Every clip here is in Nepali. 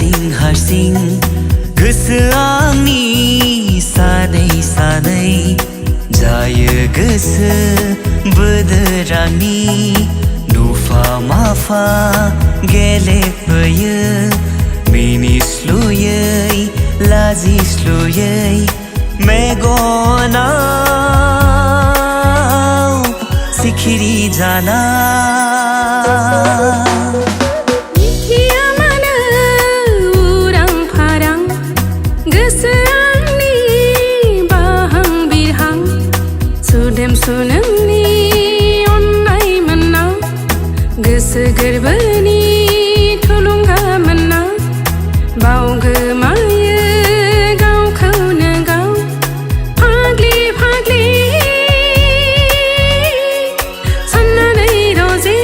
हारसिं गोसोआ आंनि सानै सानै जायो गोसो बोदोरानि नुफा माफा गेलेफैयो मिनिस्लुयै लाजिस्लुयै मेगनाव सिखिरि जाना सुनोंनि अननाय मोनना गोसो गोरबोनि थुलुंगा मोनना बावगोमायो गावखौनो गाव फाग्लि फाग्लि साननानै रजे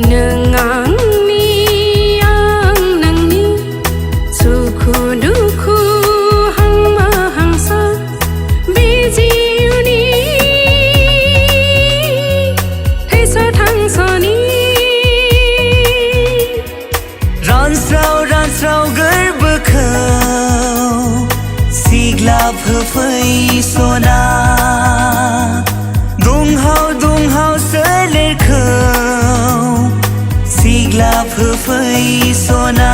नों आंनि आं नोंनि सुखु दुखु हांमा हांसा बे जिउनि थैस' थांस'नि रानस्राव रानस्राव गोरबोखौ सिग्लाब होफैस'ना दुंहाव दुंहाव सोलेरखौ सिग्लाब होफैस'ना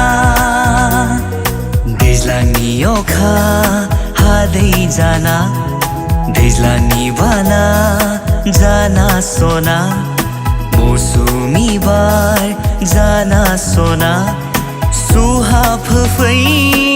दैज्लांनि अखा हादै जाना दैज्लांनि बाना जाना सना मौसुमि बार जाना सना सुहाब होफैस'नानो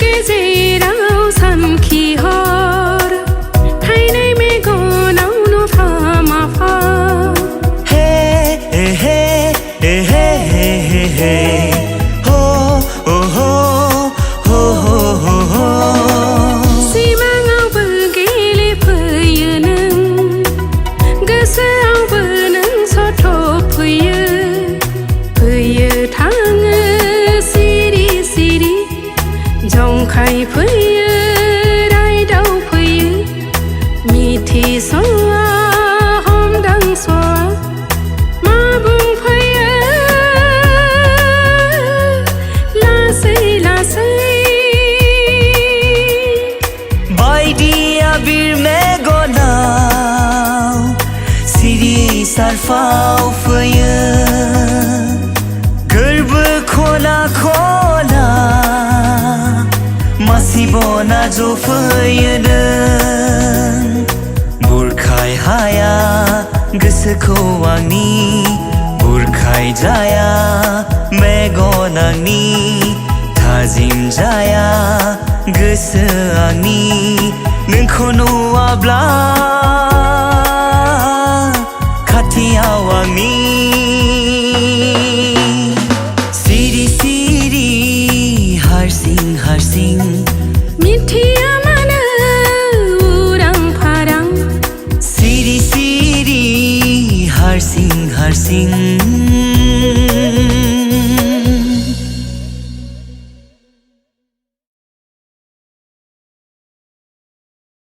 गेजेराव सानखिहर थाइनाय मेगनाव नुफा माफा हे हे हे हे हे हे हे हो हो हो हो हो हो सिमाङावबो गेलेफैयो नों गोसोआवबो नों सथ'फैयो फैयो थाङो सिरि सिरि जंखाय फैयो रायदाव फैयो मिथिस'आ हमदांस'आ मा बुंफैयो लासै लासै बायदि आबिर मेगनाव सिरियै सारफाव फैयो गोरबो खना खना मासिबना जफैयो नों बुरखाय हाया गोसोखौ आंनि बुरखाय जाया मेगन आंनि थाजिम जाया गोसो आंनि नोंखौ नुवाब्ला खाथियाव आंनि सिं